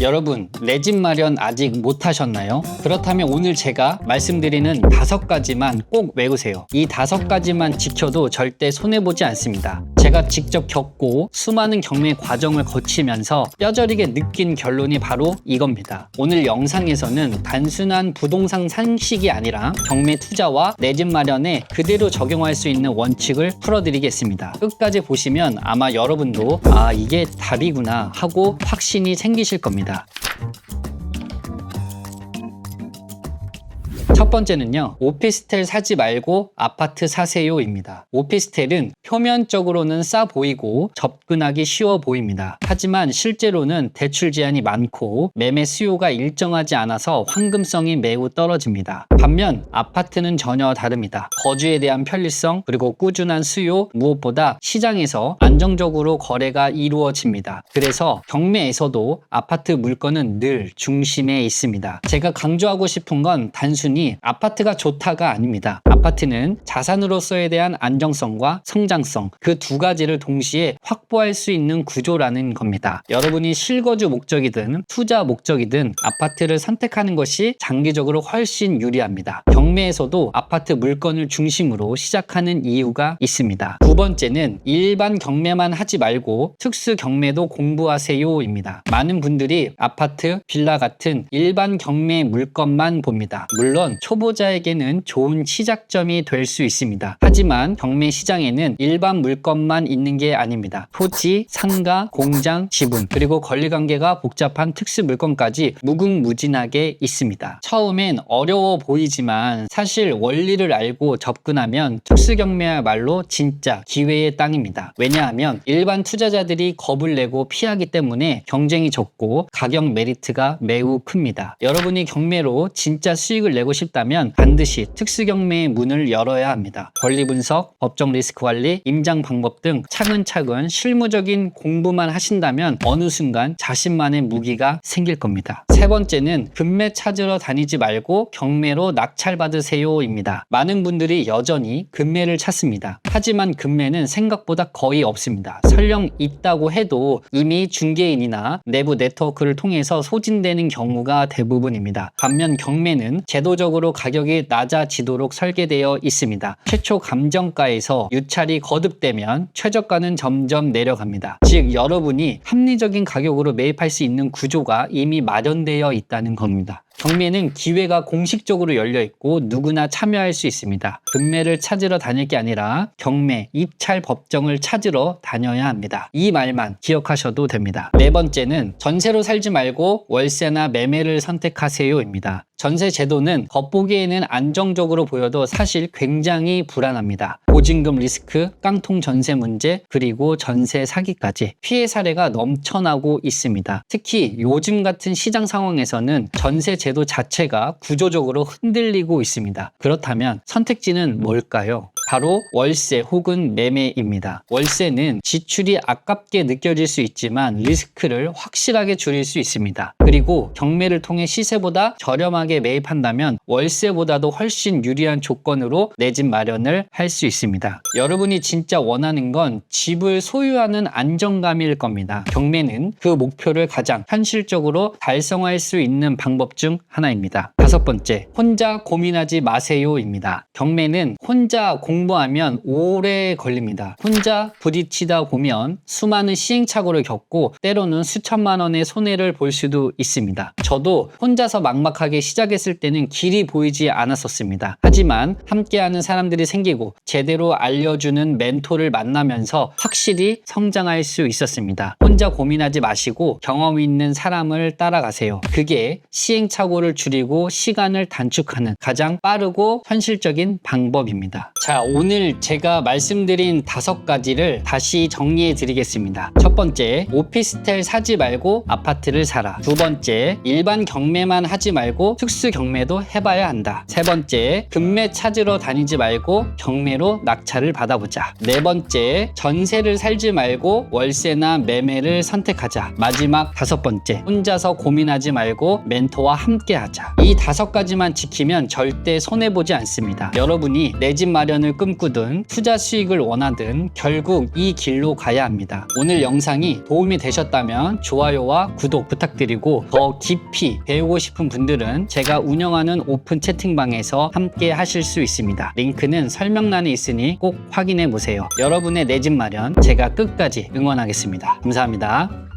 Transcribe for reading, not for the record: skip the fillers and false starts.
여러분, 내 집 마련 아직 못 하셨나요? 그렇다면 오늘 제가 말씀드리는 5가지만 꼭 외우세요. 이 5가지만 지켜도 절대 손해보지 않습니다. 제가 직접 겪고 수많은 경매 과정을 거치면서 뼈저리게 느낀 결론이 바로 이겁니다. 오늘 영상에서는 단순한 부동산 상식이 아니라 경매 투자와 내 집 마련에 그대로 적용할 수 있는 원칙을 풀어드리겠습니다. 끝까지 보시면 아마 여러분도 이게 답이구나 하고 확신이 생기실 겁니다. 첫 번째는요, 오피스텔 사지 말고 아파트 사세요 입니다. 오피스텔은 표면적으로는 싸 보이고 접근하기 쉬워 보입니다. 하지만 실제로는 대출 제한이 많고 매매 수요가 일정하지 않아서 황금성이 매우 떨어집니다. 반면 아파트는 전혀 다릅니다. 거주에 대한 편리성 그리고 꾸준한 수요, 무엇보다 시장에서 안정적으로 거래가 이루어집니다. 그래서 경매에서도 아파트 물건은 늘 중심에 있습니다. 제가 강조하고 싶은 건 단순히 아파트가 좋다가 아닙니다. 아파트는 자산으로서에 대한 안정성과 성장성, 그 두 가지를 동시에 확보할 수 있는 구조라는 겁니다. 여러분이 실거주 목적이든 투자 목적이든 아파트를 선택하는 것이 장기적으로 훨씬 유리합니다. 경매에서도 아파트 물건을 중심으로 시작하는 이유가 있습니다. 두 번째는 일반 경매만 하지 말고 특수 경매도 공부하세요입니다. 많은 분들이 아파트, 빌라 같은 일반 경매 물건만 봅니다. 물론 초보자에게는 좋은 시작점이 될 수 있습니다. 하지만 경매 시장에는 일반 물건만 있는 게 아닙니다. 토지, 상가, 공장, 지분, 그리고 권리관계가 복잡한 특수 물건까지 무궁무진하게 있습니다. 처음엔 어려워 보이지만 사실 원리를 알고 접근하면 특수 경매야말로 진짜 기회의 땅입니다. 왜냐하면 일반 투자자들이 겁을 내고 피하기 때문에 경쟁이 적고 가격 메리트가 매우 큽니다. 여러분이 경매로 진짜 수익을 내고 싶다면 반드시 특수 경매의 문을 열어야 합니다. 권리 분석, 법정 리스크 관리, 임장 방법 등 차근차근 실무적인 공부만 하신다면 어느 순간 자신만의 무기가 생길 겁니다. 세 번째는 금매 찾으러 다니지 말고 경매로 낙찰받으세요입니다. 많은 분들이 여전히 금매를 찾습니다. 하지만 금매는 생각보다 거의 없습니다. 설령 있다고 해도 이미 중개인이나 내부 네트워크를 통해서 소진되는 경우가 대부분입니다. 반면 경매는 제도적으로 가격이 낮아지도록 설계되어 있습니다. 최초 감정가에서 유찰이 거듭되면 최저가는 점점 내려갑니다. 즉 여러분이 합리적인 가격으로 매입할 수 있는 구조가 이미 마련되어 있다는 겁니다. 경매는 기회가 공식적으로 열려 있고 누구나 참여할 수 있습니다. 금매를 찾으러 다닐 게 아니라 경매, 입찰 법정을 찾으러 다녀야 합니다. 이 말만 기억하셔도 됩니다. 네 번째는 전세로 살지 말고 월세나 매매를 선택하세요입니다. 전세 제도는 겉보기에는 안정적으로 보여도 사실 굉장히 불안합니다. 보증금 리스크, 깡통 전세 문제, 그리고 전세 사기까지 피해 사례가 넘쳐나고 있습니다. 특히 요즘 같은 시장 상황에서는 전세 제도 자체가 구조적으로 흔들리고 있습니다. 그렇다면 선택지는 뭘까요? 바로 월세 혹은 매매입니다. 월세는 지출이 아깝게 느껴질 수 있지만 리스크를 확실하게 줄일 수 있습니다. 그리고 경매를 통해 시세보다 저렴하게 매입한다면 월세보다도 훨씬 유리한 조건으로 내 집 마련을 할 수 있습니다. 여러분이 진짜 원하는 건 집을 소유하는 안정감일 겁니다. 경매는 그 목표를 가장 현실적으로 달성할 수 있는 방법 중 하나입니다. 다섯 번째, 혼자 고민하지 마세요입니다. 경매는 혼자 공부하면 오래 걸립니다. 혼자 부딪히다 보면 수많은 시행착오를 겪고 때로는 수천만 원의 손해를 볼 수도 있습니다. 저도 혼자서 막막하게 시작했을 때는 길이 보이지 않았었습니다. 하지만 함께하는 사람들이 생기고 제대로 알려주는 멘토를 만나면서 확실히 성장할 수 있었습니다. 혼자 고민하지 마시고 경험 있는 사람을 따라가세요. 그게 시행착오를 줄이고 시간을 단축하는 가장 빠르고 현실적인 방법입니다. 자, 오늘 제가 말씀드린 5가지를 다시 정리해 드리겠습니다. 첫 번째, 오피스텔 사지 말고 아파트를 사라. 두 번째, 일반 경매만 하지 말고 특수 경매도 해봐야 한다. 세 번째, 금매 찾으러 다니지 말고 경매로 낙찰을 받아보자. 네 번째, 전세를 살지 말고 월세나 매매를 선택하자. 마지막 5번째, 혼자서 고민하지 말고 멘토와 함께 하자. 이 5가지만 지키면 절대 손해보지 않습니다. 여러분이 내 집 마련을 꿈꾸든 투자 수익을 원하든 결국 이 길로 가야 합니다. 오늘 영상이 도움이 되셨다면 좋아요와 구독 부탁드리고 더 깊이 배우고 싶은 분들은 제가 운영하는 오픈 채팅방에서 함께 하실 수 있습니다. 링크는 설명란에 있으니 꼭 확인해 보세요. 여러분의 내 집 마련 제가 끝까지 응원하겠습니다. 감사합니다.